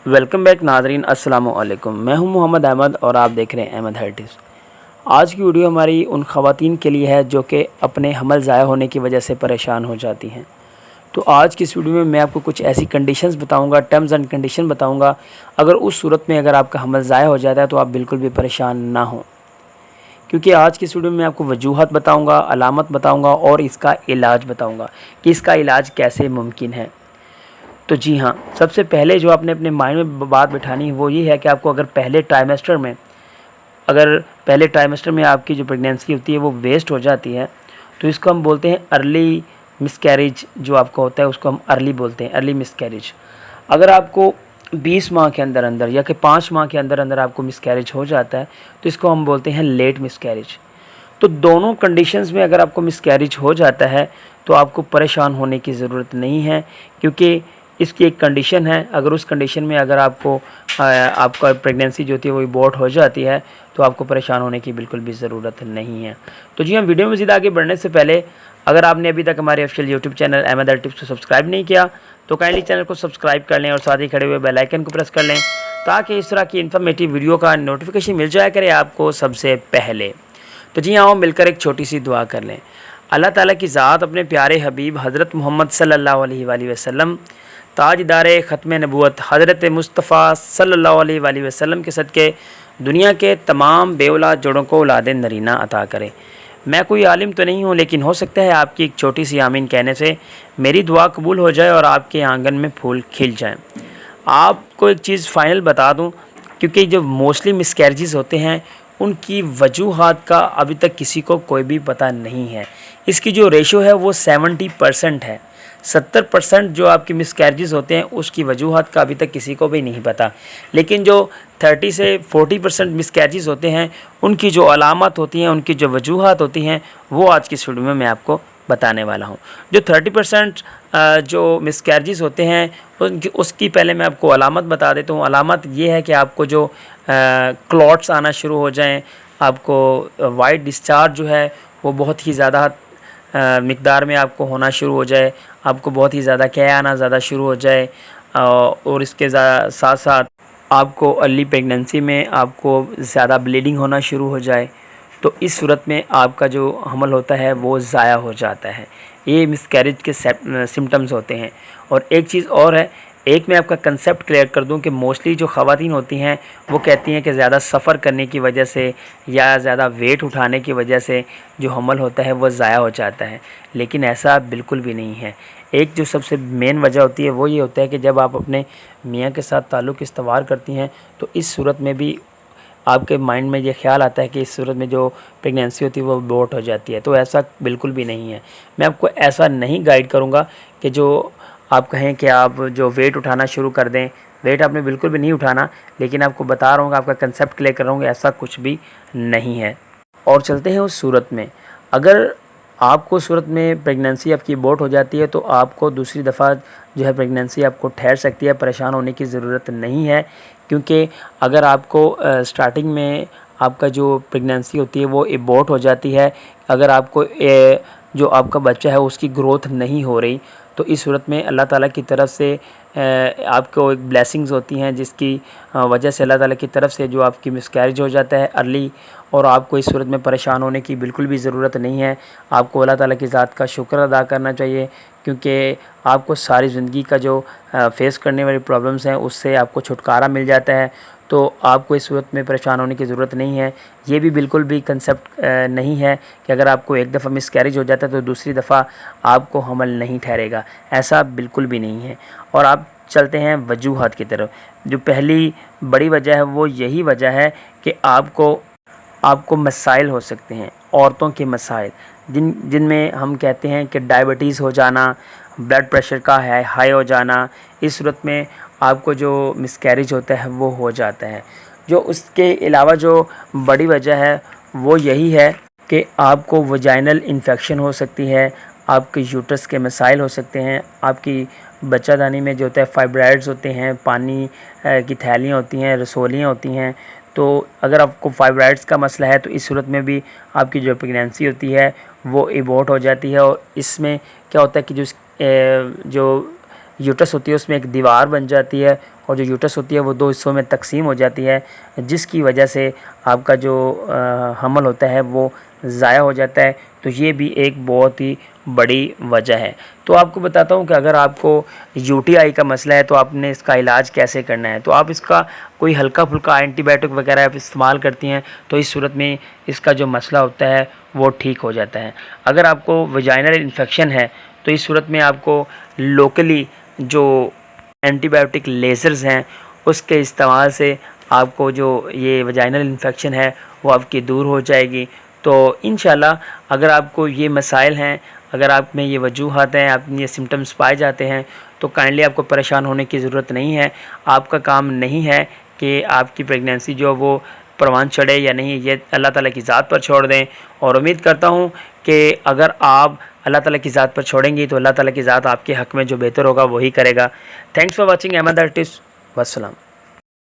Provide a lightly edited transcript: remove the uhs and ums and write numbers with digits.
Welcome back नाजरीन, अस्सलामु अलैकुम। मैं हूं मोहम्मद अहमद और आप देख रहे हैं अहमद हेल्थ टिप्स। आज की वीडियो हमारी उन ख़वातीन के लिए है जो कि अपने हमल ज़ाया होने की वजह से परेशान हो जाती हैं। तो आज की इस वीडियो में मैं आपको कुछ ऐसी कंडीशंस बताऊंगा, टर्म्स एंड कंडीशन बताऊंगा, अगर उस सूरत में अगर आपका हमल ज़ाया हो जाता है तो आप बिल्कुल भी परेशान ना हो, क्योंकि आज की इस वीडियो में मैं आपको वजूहत बताऊँगा, अलामत बताऊँगा और इसका इलाज बताऊँगा कि इसका इलाज कैसे मुमकिन है। तो जी हाँ, सबसे पहले जो आपने अपने माइंड में बात बिठानी है वो ये है कि आपको अगर पहले ट्राइमेस्टर में आपकी जो प्रेगनेंसी होती है वो वेस्ट हो जाती है, तो इसको हम बोलते हैं अर्ली मिसकैरेज। जो आपका होता है उसको हम अर्ली बोलते हैं, अर्ली मिसकैरेज। अगर आपको 20 माह के अंदर अंदर या कि 5 माह के अंदर अंदर आपको मिसकैरेज हो जाता है तो इसको हम बोलते हैं लेट मिसकैरेज। तो दोनों कंडीशंस में अगर आपको मिसकैरेज हो जाता है तो आपको परेशान होने की ज़रूरत नहीं है, क्योंकि इसकी एक कंडीशन है। अगर उस कंडीशन में अगर आपका प्रेगनेंसी जो होती है वो अबॉर्ट हो जाती है तो आपको परेशान होने की बिल्कुल भी ज़रूरत नहीं है। तो जी, हम वीडियो में मज़ीद आगे बढ़ने से पहले अगर आपने अभी तक हमारे official YouTube channel Ahmed health tips को सब्सक्राइब नहीं किया तो काइंडली चैनल को सब्सक्राइब कर लें और साथ ही खड़े हुए बेल आइकन को प्रेस कर लें, ताकि इस तरह की इन्फॉर्मेटिव वीडियो का नोटिफिकेशन मिल जाया करे आपको सबसे पहले। तो जी आओ मिलकर एक छोटी सी दुआ कर लें। अल्लाह ताला की ज़ात अपने प्यारे हबीब हज़रत मोहम्मद सल्लल्लाहु अलैहि वसल्लम, ताजदार ख़त्म नबूवत हज़रत मुस्तफ़ा सल्लल्लाहु अलैहि वसल्लम के सदक़े दुनिया के तमाम बेऔलाद जोड़ों को औलाद नरीना अता करें। मैं कोई आलिम तो नहीं हूँ, लेकिन हो सकता है आपकी एक छोटी सी आमीन कहने से मेरी दुआ कबूल हो जाए और आपके आंगन में फूल खिल जाएं। आपको एक चीज़ फ़ाइनल बता दूँ, क्योंकि जो मोस्टली मिसकैरेजेस होते हैं उनकी वजूहात का अभी तक किसी को कोई भी पता नहीं है। इसकी जो रेशो है वो 70% है। 70% जो आपकी मिसकैरेजेस होते हैं उसकी वजूहात का अभी तक किसी को भी नहीं पता, लेकिन जो 30 से 40% मिसकैरेजेस होते हैं उनकी जो अलामत होती हैं, उनकी जो वजूहात होती हैं, वो आज की इस वीडियो में मैं आपको बताने वाला हूँ। जो 30% जो मिसकैरेजेस होते हैं उसकी पहले मैं आपको अलामत बता देता हूँ। अलामत ये है कि आपको जो क्लॉट्स आना शुरू हो जाएं, आपको वाइट डिस्चार्ज जो है वो बहुत ही ज़्यादा मिकदार में आपको होना शुरू हो जाए, आपको बहुत ही ज़्यादा क्या आना ज़्यादा शुरू हो जाए, और इसके साथ साथ आपको अर्ली प्रेगनेंसी में आपको ज़्यादा ब्लीडिंग होना शुरू हो जाए, तो इस सूरत में आपका जो हमल होता है वो ज़ाया हो जाता है। ये मिसकैरेज के सिम्टम्स होते हैं। और एक चीज़ और है, एक मैं आपका कंसेप्ट क्लियर कर दूं कि मोस्टली जो ख़वातीन होती हैं वो कहती हैं कि ज़्यादा सफ़र करने की वजह से या ज़्यादा वेट उठाने की वजह से जो हमल होता है वो ज़ाया हो जाता है, लेकिन ऐसा बिल्कुल भी नहीं है। एक जो सबसे मेन वजह होती है वो ये होता है कि जब आप अपने मियाँ के साथ ताल्लुक़ इस्तवार करती हैं तो इस सूरत में भी आपके माइंड में ये ख्याल आता है कि इस सूरत में जो प्रेगनेंसी होती है वो अबॉर्ट हो जाती है। तो ऐसा बिल्कुल भी नहीं है। मैं आपको ऐसा नहीं गाइड करूँगा कि जो आप कहें कि आप जो वेट उठाना शुरू कर दें। वेट आपने बिल्कुल भी नहीं उठाना, लेकिन आपको बता रहा हूँ, आपका कंसेप्ट क्लियर कर रहा हूँ, ऐसा कुछ भी नहीं है। और चलते हैं उस सूरत में। अगर आपको सूरत में प्रेगनेंसी आपकी अबॉर्ट हो जाती है तो आपको दूसरी दफ़ा जो है प्रेगनेंसी आपको ठहर सकती है। परेशान होने की ज़रूरत नहीं है, क्योंकि अगर आपको स्टार्टिंग में आपका जो प्रेगनेंसी होती है वो अबॉर्ट हो जाती है, अगर आपको जो आपका बच्चा है उसकी ग्रोथ नहीं हो रही, तो इस सूरत में अल्लाह ताला की तरफ से आपको एक ब्लेसिंग्स होती हैं, जिसकी वजह से अल्लाह ताला की तरफ से जो आपकी मिसकैरेज हो जाता है अर्ली, और आपको इस सूरत में परेशान होने की बिल्कुल भी ज़रूरत नहीं है। आपको अल्लाह ताला की ज़ात का शुक्र अदा करना चाहिए, क्योंकि आपको सारी ज़िंदगी का जो फेस करने वाली प्रॉब्लम्स हैं उससे आपको छुटकारा मिल जाता है। तो आपको इस सूरत में परेशान होने की ज़रूरत नहीं है। ये भी बिल्कुल भी कंसेप्ट नहीं है कि अगर आपको एक दफ़ा मिसकैरेज हो जाता है तो दूसरी दफ़ा आपको हमल नहीं ठहरेगा, ऐसा बिल्कुल भी नहीं है। और आप चलते हैं वजूहात की तरफ। जो पहली बड़ी वजह है वो यही वजह है कि आपको मसाइल हो सकते हैं, औरतों के मसाइल, जिनमें हम कहते हैं कि डायबिटीज़ हो जाना, ब्लड प्रेशर का हाई हो जाना। इस सूरत में आपको जो मिसकैरेज होता है वो हो जाता है। जो उसके अलावा जो बड़ी वजह है वो यही है कि आपको वजाइनल इन्फेक्शन हो सकती है, आपके यूट्रस के मसाइल हो सकते हैं, आपकी बच्चादानी में जो होता है फाइब्राइड्स होते हैं, पानी की थैलियाँ होती हैं, रसोलियाँ होती हैं। तो अगर आपको फाइब्राइड्स का मसला है तो इस सूरत में भी आपकी जो प्रेगनेंसी होती है वो अबॉर्ट हो जाती है। और इसमें क्या होता है कि जो यूट्रस होती है उसमें एक दीवार बन जाती है और जो यूट्रस होती है वो 2 हिस्सों में तकसीम हो जाती है, जिसकी वजह से आपका जो हमल होता है वो ज़ाया हो जाता है। तो ये भी एक बहुत ही बड़ी वजह है। तो आपको बताता हूँ कि अगर आपको यूटीआई का मसला है तो आपने इसका इलाज कैसे करना है। तो आप इसका कोई हल्का फुल्का एंटीबायोटिक वगैरह आप इस्तेमाल करती हैं तो इस सूरत में इसका जो मसला होता है वो ठीक हो जाता है। अगर आपको वजाइनल इन्फेक्शन है तो इस सूरत में आपको लोकली जो एंटीबायोटिक लेज़र्स हैं उसके इस्तेमाल से आपको जो ये वजाइनल इन्फेक्शन है वो आपकी दूर हो जाएगी। तो इंशाल्लाह अगर आपको ये मसाइल हैं, अगर आप में ये वजूहात हैं, आप में ये सिम्टम्स पाए जाते हैं तो काइंडली आपको परेशान होने की ज़रूरत नहीं है। आपका काम नहीं है कि आपकी प्रेगनेंसी जो वो परवान चढ़े या नहीं, ये अल्लाह ताला की ज़ात पर छोड़ दें। और उम्मीद करता हूँ कि अगर आप अल्लाह ताला की ज़ात पर छोड़ेंगी तो अल्लाह ताला की ज़ात आपके हक़ में जो बेहतर होगा वही करेगा। Thanks for watching Ahmad artist. वस्सलाम।